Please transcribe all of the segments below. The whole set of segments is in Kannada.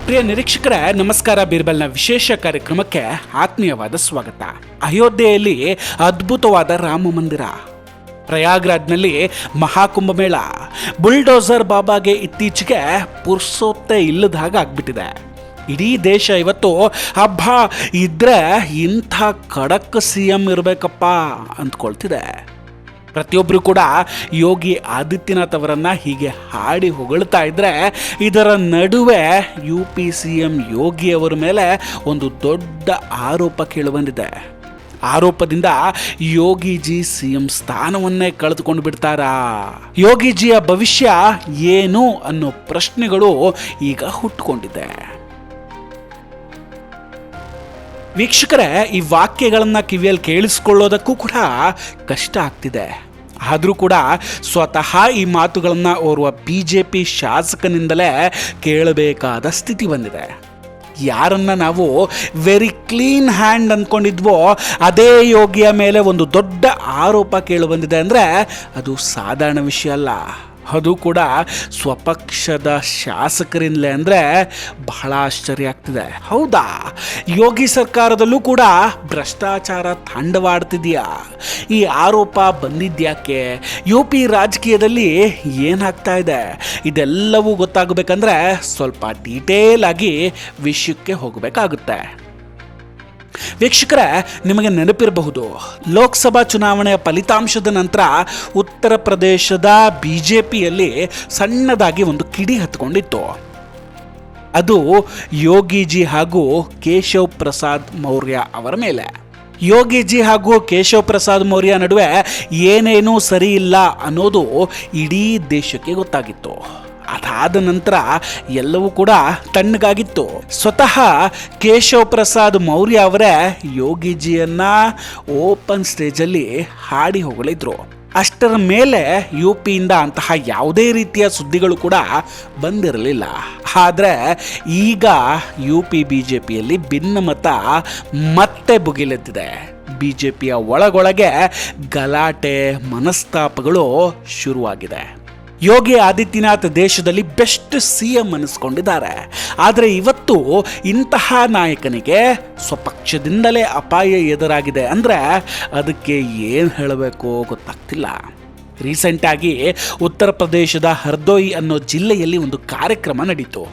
ಪ್ರಿಯ ನಿರೀಕ್ಷಕರೇ ನಮಸ್ಕಾರ. ಬೀರ್ಬಲ್ನ ವಿಶೇಷ ಕಾರ್ಯಕ್ರಮಕ್ಕೆ ಆತ್ಮೀಯವಾದ ಸ್ವಾಗತ. ಅಯೋಧ್ಯೆಯಲ್ಲಿ ಅದ್ಭುತವಾದ ರಾಮ ಮಂದಿರ, ಪ್ರಯಾಗ್ರಾಜ್ನಲ್ಲಿ ಮಹಾಕುಂಭಮೇಳ, ಬುಲ್ಡೋಸರ್ ಬಾಬಾಗೆ ಇತ್ತೀಚೆಗೆ ಪುರ್ಸೊತ್ತೆ ಇಲ್ಲದ ಹಾಗೆ ಆಗ್ಬಿಟ್ಟಿದೆ. ಇಡೀ ದೇಶ ಇವತ್ತು ಹಬ್ಬ ಇದ್ರೆ ಇಂಥ ಖಡಕ್ CM ಇರಬೇಕಪ್ಪ ಅಂದ್ಕೊಳ್ತಿದೆ. ಪ್ರತಿಯೊಬ್ಬರು ಕೂಡ ಯೋಗಿ ಆದಿತ್ಯನಾಥ್ ಅವರನ್ನು ಹೀಗೆ ಹಾಡಿ ಹೊಗಳ್ತಾ ಇದ್ರೆ, ಇದರ ನಡುವೆ UP CM ಯೋಗಿ ಅವರ ಮೇಲೆ ಒಂದು ದೊಡ್ಡ ಆರೋಪ ಕೇಳಿಬಂದಿದೆ. ಆರೋಪದಿಂದ ಯೋಗಿಜಿ CM ಸ್ಥಾನವನ್ನೇ ಕಳೆದುಕೊಂಡು ಬಿಡ್ತಾರಾ? ಯೋಗಿಜಿಯ ಭವಿಷ್ಯ ಏನು ಅನ್ನೋ ಪ್ರಶ್ನೆಗಳು ಈಗ ಹುಟ್ಟುಕೊಂಡಿದೆ. ವೀಕ್ಷಕರೇ, ಈ ವಾಕ್ಯಗಳನ್ನು ಕಿವಿಯಲ್ಲಿ ಕೇಳಿಸ್ಕೊಳ್ಳೋದಕ್ಕೂ ಕೂಡ ಕಷ್ಟ ಆಗ್ತಿದೆ. ಆದರೂ ಕೂಡ ಸ್ವತಃ ಈ ಮಾತುಗಳನ್ನು ಓರ್ವ BJP ಶಾಸಕನಿಂದಲೇ ಕೇಳಬೇಕಾದ ಸ್ಥಿತಿ ಬಂದಿದೆ. ಯಾರನ್ನ ನಾವು ವೆರಿ ಕ್ಲೀನ್ ಹ್ಯಾಂಡ್ ಅಂದ್ಕೊಂಡಿದ್ವೋ ಅದೇ ಯೋಗಿಯ ಮೇಲೆ ಒಂದು ದೊಡ್ಡ ಆರೋಪ ಕೇಳಿಬಂದಿದೆ ಅಂದರೆ ಅದು ಸಾಧಾರಣ ವಿಷಯ ಅಲ್ಲ. ಅದು ಕೂಡ ಸ್ವಪಕ್ಷದ ಶಾಸಕರಿಂದಲೇ ಅಂದರೆ ಬಹಳ ಆಶ್ಚರ್ಯ ಆಗ್ತಿದೆ. ಹೌದಾ, ಯೋಗಿ ಸರ್ಕಾರದಲ್ಲೂ ಕೂಡ ಭ್ರಷ್ಟಾಚಾರ ತಾಂಡವಾಡ್ತಿದೆಯಾ? ಈ ಆರೋಪ ಬಂದಿದ್ಯಾಕೆ? UP ರಾಜಕೀಯದಲ್ಲಿ ಏನಾಗ್ತಾ ಇದೆ? ಇದೆಲ್ಲವೂ ಗೊತ್ತಾಗಬೇಕಂದ್ರೆ ಸ್ವಲ್ಪ ಡೀಟೇಲ್ ಆಗಿ ವಿಷಯಕ್ಕೆ ಹೋಗಬೇಕಾಗುತ್ತೆ. ವೀಕ್ಷಕರೇ, ನಿಮಗೆ ನೆನಪಿರಬಹುದು, ಲೋಕಸಭಾ ಚುನಾವಣೆಯ ಫಲಿತಾಂಶದ ನಂತರ ಉತ್ತರ ಪ್ರದೇಶದ BJPಯಲ್ಲಿ ಸಣ್ಣದಾಗಿ ಒಂದು ಕಿಡಿ ಹತ್ಕೊಂಡಿತ್ತು. ಅದು ಯೋಗಿಜಿ ಹಾಗೂ ಕೇಶವ್ ಪ್ರಸಾದ್ ಮೌರ್ಯ ಅವರ ಮೇಲೆ. ಯೋಗಿಜಿ ಹಾಗೂ ಕೇಶವ್ ಪ್ರಸಾದ್ ಮೌರ್ಯ ನಡುವೆ ಏನೇನೂ ಸರಿ ಇಲ್ಲ ಅನ್ನೋದು ಇಡೀ ದೇಶಕ್ಕೆ ಗೊತ್ತಾಗಿತ್ತು. ಅದಾದ ನಂತರ ಎಲ್ಲವೂ ಕೂಡ ತಣ್ಣಗಾಗಿತ್ತು. ಸ್ವತಃ ಕೇಶವ್ ಪ್ರಸಾದ್ ಮೌರ್ಯ ಅವರೇ ಯೋಗಿಜಿಯನ್ನ ಓಪನ್ ಸ್ಟೇಜಲ್ಲಿ ಹಾಡಿ ಹೊಗಳಿದ್ರು. ಅಷ್ಟರ ಮೇಲೆ UPಯಿಂದ ಅಂತಹ ಯಾವುದೇ ರೀತಿಯ ಸುದ್ದಿಗಳು ಕೂಡ ಬಂದಿರಲಿಲ್ಲ. ಆದರೆ ಈಗ UP BJPಯಲ್ಲಿ ಭಿನ್ನಮತ ಮತ್ತೆ ಭುಗಿಲೆದ್ದಿದೆ. BJPಯ ಒಳಗೊಳಗೆ ಗಲಾಟೆ, ಮನಸ್ತಾಪಗಳು ಶುರುವಾಗಿದೆ. ಯೋಗಿ ಆದಿತ್ಯನಾಥ್ ದೇಶದಲ್ಲಿ ಬೆಸ್ಟ್ CM ಅನ್ನಿಸ್ಕೊಂಡಿದ್ದಾರೆ. ಆದರೆ ಇವತ್ತು ಇಂತಹ ನಾಯಕನಿಗೆ ಸ್ವಪಕ್ಷದಿಂದಲೇ ಅಪಾಯ ಎದುರಾಗಿದೆ ಅಂದರೆ ಅದಕ್ಕೆ ಏನು ಹೇಳಬೇಕು ಗೊತ್ತಾಗ್ತಿಲ್ಲ. ರೀಸೆಂಟಾಗಿ ಉತ್ತರ ಪ್ರದೇಶದ ಹರ್ದೋಯಿ ಅನ್ನೋ ಜಿಲ್ಲೆಯಲ್ಲಿ ಒಂದು ಕಾರ್ಯಕ್ರಮ ನಡೀತು.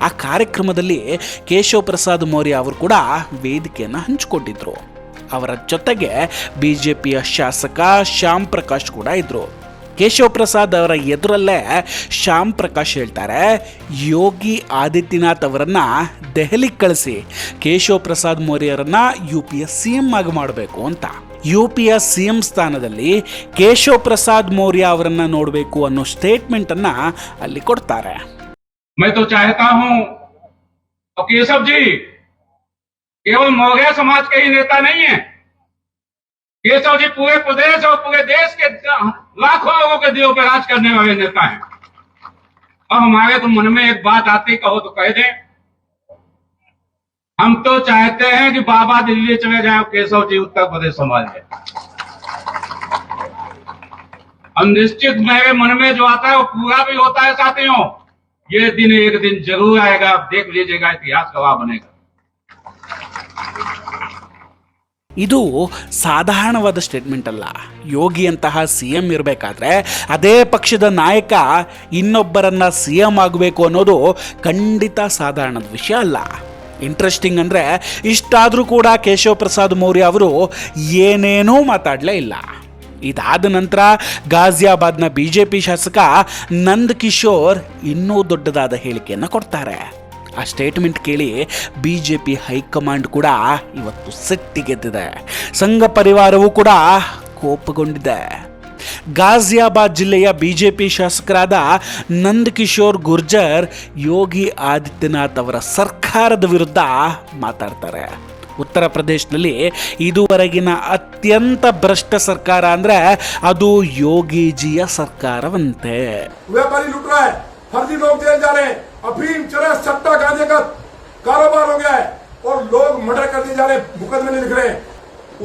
ಆ ಕಾರ್ಯಕ್ರಮದಲ್ಲಿ ಕೇಶವ್ ಪ್ರಸಾದ್ ಮೌರ್ಯ ಅವರು ಕೂಡ ವೇದಿಕೆಯನ್ನು ಹಂಚಿಕೊಂಡಿದ್ರು. ಅವರ ಜೊತೆಗೆ BJPಯ ಶಾಸಕ ಶ್ಯಾಮ್ ಪ್ರಕಾಶ್ ಕೂಡ ಇದ್ರು. ಕೇಶವ್ ಪ್ರಸಾದ್ ಅವರ ಎದುರಲ್ಲೇ ಶ್ಯಾಮ್ ಪ್ರಕಾಶ್ ಹೇಳ್ತಾರೆ, ಯೋಗಿ ಆದಿತ್ಯನಾಥ್ ಅವರನ್ನು ದೆಹಲಿಗೆ ಕಳಿಸಿ ಕೇಶವ್ ಪ್ರಸಾದ್ ಮೌರ್ಯರನ್ನ UPಯ CM ಆಗಿ ಮಾಡಬೇಕು ಅಂತ. UPಯ CM ಸ್ಥಾನದಲ್ಲಿ ಕೇಶವ್ ಪ್ರಸಾದ್ ಮೌರ್ಯ ಅವರನ್ನ ನೋಡಬೇಕು ಅನ್ನೋ ಸ್ಟೇಟ್ಮೆಂಟ್ ಅನ್ನ ಅಲ್ಲಿ ಕೊಡ್ತಾರೆ. मैं तो चाहता हूं और केशव जी केवल मौर्य समाज के ही नेता नहीं है. केशव जी पूरे प्रदेश और पूरे देश के लाखों लोगों के दिलों पर राज करने वाले नेता हैं. और हमारे तो मन में एक बात आती, कहो तो कह दें, हम तो चाहते हैं कि बाबा दिल्ली चले जाएं, केशव जी उत्तर प्रदेश संभाल लें. अनिश्चित मेरे मन में जो आता है वो पूरा भी होता है. साथियों, ये दिन एक दिन जरूर आएगा, आप देख लीजिएगा, इतिहास गवाह बनेगा. ಇದು ಸಾಧಾರಣವಾದ ಸ್ಟೇಟ್ಮೆಂಟ್ ಅಲ್ಲ. ಯೋಗಿ ಅಂತಹ CM ಇರಬೇಕಾದ್ರೆ ಅದೇ ಪಕ್ಷದ ನಾಯಕ ಇನ್ನೊಬ್ಬರನ್ನ CM ಆಗಬೇಕು ಅನ್ನೋದು ಖಂಡಿತ ಸಾಧಾರಣದ ವಿಷಯ ಅಲ್ಲ. ಇಂಟ್ರೆಸ್ಟಿಂಗ್ ಅಂದರೆ ಇಷ್ಟಾದರೂ ಕೂಡ ಕೇಶವ್ ಪ್ರಸಾದ್ ಮೌರ್ಯ ಅವರು ಏನೇನೂ ಮಾತಾಡಲೇ ಇಲ್ಲ. ಇದಾದ ನಂತರ ಗಾಜಿಯಾಬಾದ್ನ BJP ಶಾಸಕ ನಂದ್ ಕಿಶೋರ್ ಇನ್ನೂ ದೊಡ್ಡದಾದ ಹೇಳಿಕೆಯನ್ನು ಕೊಡ್ತಾರೆ. ಆ ಸ್ಟೇಟ್ಮೆಂಟ್ ಕೇಳಿ BJP ಹೈಕಮಾಂಡ್ ಕೂಡ ಇವತ್ತು ಸಿಟ್ಟಿಗೆದ್ದಿದೆ. ಸಂಘ ಪರಿವಾರವೂ ಕೂಡ ಕೋಪಗೊಂಡಿದೆ. ಗಾಜಿಯಾಬಾದ್ ಜಿಲ್ಲೆಯ BJP ಶಾಸಕರಾದ ನಂದ್ ಕಿಶೋರ್ ಗುರ್ಜರ್ ಯೋಗಿ ಆದಿತ್ಯನಾಥ್ ಅವರ ಸರ್ಕಾರದ ವಿರುದ್ಧ ಮಾತಾಡ್ತಾರೆ. ಉತ್ತರ ಪ್ರದೇಶದಲ್ಲಿ ಇದುವರೆಗಿನ ಅತ್ಯಂತ ಭ್ರಷ್ಟ ಸರ್ಕಾರ ಅಂದ್ರೆ ಅದು ಯೋಗಿಜಿಯ ಸರ್ಕಾರವಂತೆ. फर्जी लोग जेल जा रहे हैं, अफीम, चरस, सट्टा, गांजे का कारोबार हो गया है और लोग मर्डर कर दिए जा रहे हैं, मुकदमे नहीं लिख रहे हैं.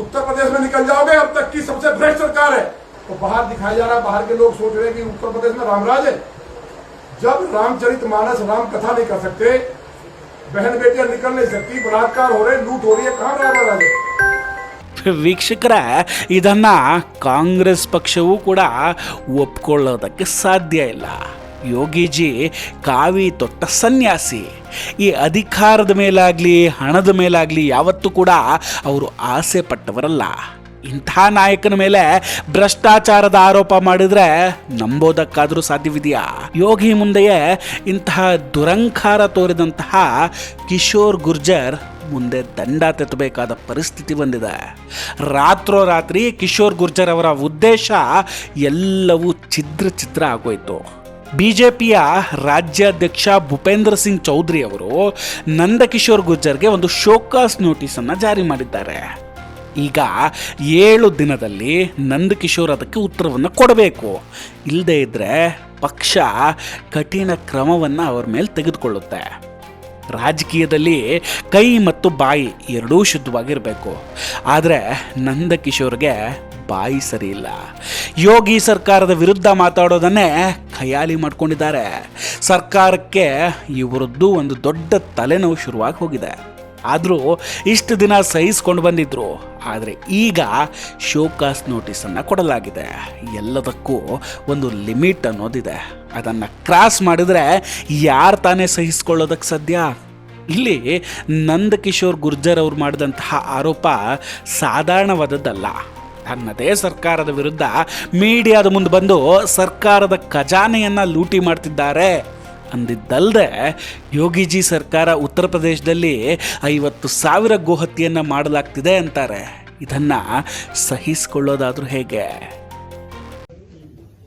उत्तर प्रदेश में निकल जाओगे, अब तक की सबसे भ्रष्ट सरकार है. तो बाहर दिखाया जा रहा है, बाहर के लोग सोच रहे हैं कि उत्तर प्रदेश में रामराज है. जब रामचरितमानस राम कथा नहीं कर सकते बहन बेटियां निकल नहीं सकती, बलात्कार हो रहे, लूट हो रही है, कहाँ ड्राइवर आ गए? ವೀಕ್ಷಕರ, ಇದನ್ನ ಕಾಂಗ್ರೆಸ್ ಪಕ್ಷವೂ ಕೂಡ ಒಪ್ಕೊಳ್ಳೋದಕ್ಕೆ ಸಾಧ್ಯ ಇಲ್ಲ. ಯೋಗಿಜಿ ಕಾವಿ ತೊಟ್ಟ ಸನ್ಯಾಸಿ. ಈ ಅಧಿಕಾರದ ಮೇಲಾಗಲಿ ಹಣದ ಮೇಲಾಗಲಿ ಯಾವತ್ತೂ ಕೂಡ ಅವರು ಆಸೆ ಪಟ್ಟವರಲ್ಲ. ಇಂಥ ನಾಯಕನ ಮೇಲೆ ಭ್ರಷ್ಟಾಚಾರದ ಆರೋಪ ಮಾಡಿದ್ರೆ ನಂಬೋದಕ್ಕಾದರೂ ಸಾಧ್ಯವಿದೆಯಾ? ಯೋಗಿ ಮುಂದೆಯೇ ಇಂತಹ ದುರಂಕಾರ ತೋರಿದಂತಹ ಕಿಶೋರ್ ಗುರ್ಜರ್ ಮುಂದೆ ದಂಡ ತೆತ್ತಬೇಕಾದ ಪರಿಸ್ಥಿತಿ ಬಂದಿದೆ. ರಾತ್ರೋರಾತ್ರಿ ಕಿಶೋರ್ ಗುರ್ಜರ್ ಅವರ ಉದ್ದೇಶ ಎಲ್ಲವೂ ಛಿದ್ರ ಆಗೋಯ್ತು. ಬಿಜೆಪಿಯ ರಾಜ್ಯಾಧ್ಯಕ್ಷ ಭೂಪೇಂದ್ರ ಸಿಂಗ್ ಚೌಧರಿ ಅವರು ನಂದಕಿಶೋರ್ ಗುರ್ಜರ್ಗೆ ಒಂದು ಶೋಕಾಸ್ ನೋಟಿಸನ್ನು ಜಾರಿ ಮಾಡಿದ್ದಾರೆ. ಈಗ 7 ದಿನದಲ್ಲಿ ನಂದಕಿಶೋರ್ ಅದಕ್ಕೆ ಉತ್ತರವನ್ನು ಕೊಡಬೇಕು. ಇಲ್ಲದೇ ಇದ್ದರೆ ಪಕ್ಷ ಕಠಿಣ ಕ್ರಮವನ್ನು ಅವರ ಮೇಲೆ ತೆಗೆದುಕೊಳ್ಳುತ್ತೆ. ರಾಜಕೀಯದಲ್ಲಿ ಕೈ ಮತ್ತು ಬಾಯಿ ಎರಡೂ ಶುದ್ಧವಾಗಿರಬೇಕು. ಆದರೆ ನಂದಕಿಶೋರ್ಗೆ ಬಾಯಿ ಸರಿ ಇಲ್ಲ. ಯೋಗಿ ಸರ್ಕಾರದ ವಿರುದ್ಧ ಮಾತಾಡೋದನ್ನೇ ಖಯಾಲಿ ಮಾಡ್ಕೊಂಡಿದ್ದಾರೆ. ಸರ್ಕಾರಕ್ಕೆ ಇವರದ್ದು ಒಂದು ದೊಡ್ಡ ತಲೆನೋವು ಶುರುವಾಗಿ ಹೋಗಿದೆ. ಆದರೂ ಇಷ್ಟು ದಿನ ಸಹಿಸ್ಕೊಂಡು ಬಂದಿದ್ರು. ಆದರೆ ಈಗ ಶೋಕಾಸ್ ನೋಟಿಸನ್ನು ಕೊಡಲಾಗಿದೆ. ಎಲ್ಲದಕ್ಕೂ ಒಂದು ಲಿಮಿಟ್ ಅನ್ನೋದಿದೆ. ಅದನ್ನು ಕ್ರಾಸ್ ಮಾಡಿದರೆ ಯಾರು ತಾನೇ ಸಹಿಸ್ಕೊಳ್ಳೋದಕ್ಕೆ ಸಾಧ್ಯ? ಇಲ್ಲಿ ನಂದಕಿಶೋರ್ ಗುರ್ಜರ್ ಅವರು ಮಾಡಿದಂತಹ ಆರೋಪ ಸಾಧಾರಣವಾದದ್ದಲ್ಲ. ತನ್ನದೇ ಸರ್ಕಾರದ ವಿರುದ್ಧ ಮೀಡಿಯಾದ ಮುಂದೆ ಬಂದು ಸರ್ಕಾರದ ಖಜಾನೆಯನ್ನು ಲೂಟಿ ಮಾಡ್ತಿದ್ದಾರೆ ಅಂದಿದ್ದಲ್ಲದೆ, ಯೋಗಿಜಿ ಸರ್ಕಾರ ಉತ್ತರ ಪ್ರದೇಶದಲ್ಲಿ 50,000 ಗೋಹತ್ಯೆಯನ್ನು ಮಾಡಲಾಗ್ತಿದೆ ಅಂತಾರೆ. ಇದನ್ನ ಸಹಿಸಿಕೊಳ್ಳೋದಾದ್ರೂ ಹೇಗೆ?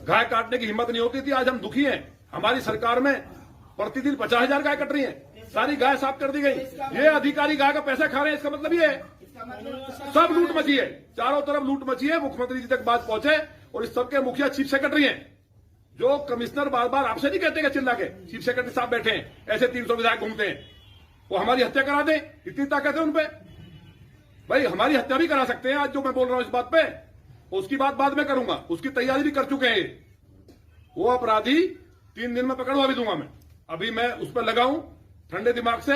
गाय काटने की हिम्मत नहीं होती थी, आज हम दुखी हैं। हमारी सरकार में प्रतिदिन 50,000 गाय कट रही हैं, सारी गाय साफ कर दी गई। ये अधिकारी गाय का पैसा खा रहे हैं, इसका मतलब ये है सब लूट मची है, चारों तरफ लूट मची है। मुख्यमंत्री जी तक बात पहुंचे और इस सबके मुखिया चीफ सेक्रेटरी हैं, जो कमिश्नर बार बार आपसे नहीं कहते कि चिल्ला के चीफ सेक्रेटरी साहब बैठे हैं, ऐसे 300 विधायक घूमते हैं, वो हमारी हत्या करा दें, इतनी ताकत है उनपे। भाई हमारी हत्या भी करा सकते हैं। आज जो मैं बोल रहा हूं इस बात पे, उसकी बात बाद में करूंगा, उसकी तैयारी भी कर चुके हैं। वो अपराधी 3 दिन में पकड़वा भी दूंगा मैं। अभी मैं उस पर लगाऊं ठंडे दिमाग से।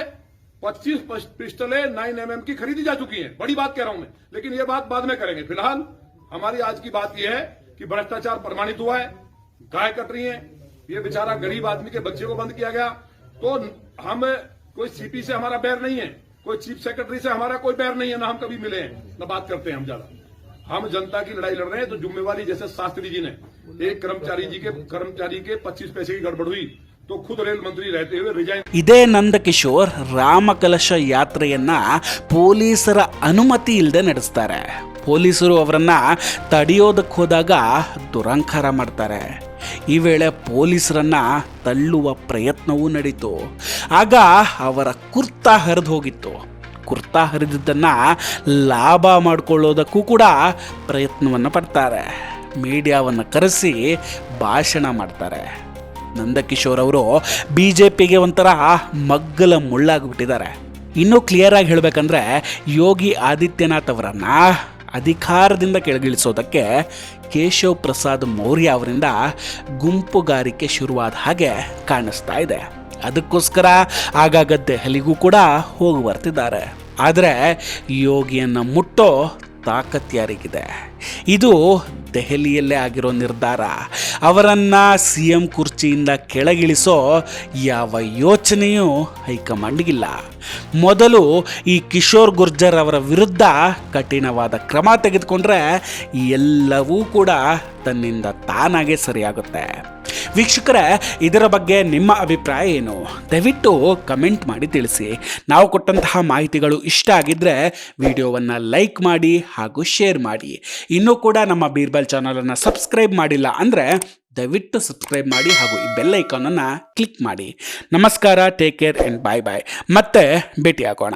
25 पिस्टलें 9mm की खरीदी जा चुकी हैं, बड़ी बात कह रहा हूं मैं, लेकिन ये बात बाद में करेंगे। फिलहाल हमारी आज की बात यह है कि भ्रष्टाचार प्रमाणित हुआ है, गाय कट रही है, ये बेचारा गरीब आदमी के बच्चे को बंद किया गया। तो हम कोई सीपी से हमारा बैर नहीं है, कोई चीफ सेक्रेटरी से हमारा कोई बैर नहीं है, ना हम कभी मिले हैं, ना बात करते हैं हम ज्यादा। हम जनता की लड़ाई लड़ रहे हैं। तो जिम्मेवारी, जैसे शास्त्री जी ने एक कर्मचारी के 25 पैसे की गड़बड़ हुई तो खुद रेल मंत्री रहते हुए रिजाइन। ಇದೇ ನಂದಕಿಶೋರ್ ರಾಮಕಲಶ ಯಾತ್ರೆಯನ್ನ ಪೊಲೀಸರ ಅನುಮತಿ ಇಲ್ಲದೆ ನಡೆಸ್ತಾರೆ. ಪೊಲೀಸರು ಅವರನ್ನ ತಡೆಯೋದಕ್ಕೆ ಹೋದಾಗ ದುರಂಕಾರ ಮಾಡ್ತಾರೆ. ಈ ವೇಳೆ ಪೊಲೀಸರನ್ನ ತಳ್ಳುವ ಪ್ರಯತ್ನವೂ ನಡೀತು. ಆಗ ಅವರ ಕುರ್ತಾ ಹರಿದು ಹೋಗಿತ್ತು. ಕುರ್ತಾ ಹರಿದಿದ್ದನ್ನು ಲಾಭ ಮಾಡಿಕೊಳ್ಳೋದಕ್ಕೂ ಕೂಡ ಪ್ರಯತ್ನವನ್ನು ಪಡ್ತಾರೆ. ಮೀಡಿಯಾವನ್ನು ಕರೆಸಿ ಭಾಷಣ ಮಾಡ್ತಾರೆ. ನಂದಕಿಶೋರ್ ಅವರು BJPಗೆ ಒಂಥರ ಮಗ್ಗಲ ಮುಳ್ಳಾಗಿಬಿಟ್ಟಿದ್ದಾರೆ. ಇನ್ನೂ ಕ್ಲಿಯರ್ ಆಗಿ ಹೇಳಬೇಕಂದ್ರೆ, ಯೋಗಿ ಆದಿತ್ಯನಾಥ್ ಅವರನ್ನ ಅಧಿಕಾರದಿಂದ ಕೆಳಗಿಳಿಸೋದಕ್ಕೆ ಕೇಶವ್ ಪ್ರಸಾದ್ ಮೌರ್ಯ ಅವರಿಂದ ಗುಂಪುಗಾರಿಕೆ ಶುರುವಾದ ಹಾಗೆ ಕಾಣಿಸ್ತಾ ಇದೆ. ಅದಕ್ಕೋಸ್ಕರ ಆಗಾಗ ದೆಹಲಿಗೂ ಕೂಡ ಹೋಗಿ ಬರ್ತಿದ್ದಾರೆ. ಆದರೆ ಯೋಗಿಯನ್ನು ಮುಟ್ಟೋ ತಾಕತ್ ಯಾರಿಗಿದೆ? ಇದು ದೆಹಲಿಯಲ್ಲೇ ಆಗಿರೋ ನಿರ್ಧಾರ. ಅವರನ್ನು CM ಕುರ್ಚಿಯಿಂದ ಕೆಳಗಿಳಿಸೋ ಯಾವ ಯೋಚನೆಯೂ ಹೈಕಮಾಂಡ್ಗಿಲ್ಲ. ಮೊದಲು ಈ ಕಿಶೋರ್ ಗುರ್ಜರ್ ಅವರ ವಿರುದ್ಧ ಕಠಿಣವಾದ ಕ್ರಮ ತೆಗೆದುಕೊಂಡ್ರೆ ಎಲ್ಲವೂ ಕೂಡ ತನ್ನಿಂದ ತಾನಾಗೆ ಸರಿಯಾಗುತ್ತೆ. ವೀಕ್ಷಕರೇ, ಇದರ ಬಗ್ಗೆ ನಿಮ್ಮ ಅಭಿಪ್ರಾಯ ಏನು? ದಯವಿಟ್ಟು ಕಮೆಂಟ್ ಮಾಡಿ ತಿಳಿಸಿ. ನಾವು ಕೊಟ್ಟಂತಹ ಮಾಹಿತಿಗಳು ಇಷ್ಟ ಆಗಿದ್ದರೆ ವಿಡಿಯೋವನ್ನು ಲೈಕ್ ಮಾಡಿ ಹಾಗೂ ಶೇರ್ ಮಾಡಿ. ಇನ್ನೂ ಕೂಡ ನಮ್ಮ ಬೀರ್ಬಲ್ ಚಾನಲನ್ನು ಸಬ್ಸ್ಕ್ರೈಬ್ ಮಾಡಿಲ್ಲ ಅಂದರೆ ದಯವಿಟ್ಟು ಸಬ್ಸ್ಕ್ರೈಬ್ ಮಾಡಿ ಹಾಗೂ ಈ ಬೆಲ್ ಐಕಾನನ್ನು ಕ್ಲಿಕ್ ಮಾಡಿ. ನಮಸ್ಕಾರ, ಟೇಕ್ ಕೇರ್ ಆ್ಯಂಡ್ ಬಾಯ್ ಬಾಯ್. ಮತ್ತೆ ಭೇಟಿಯಾಗೋಣ.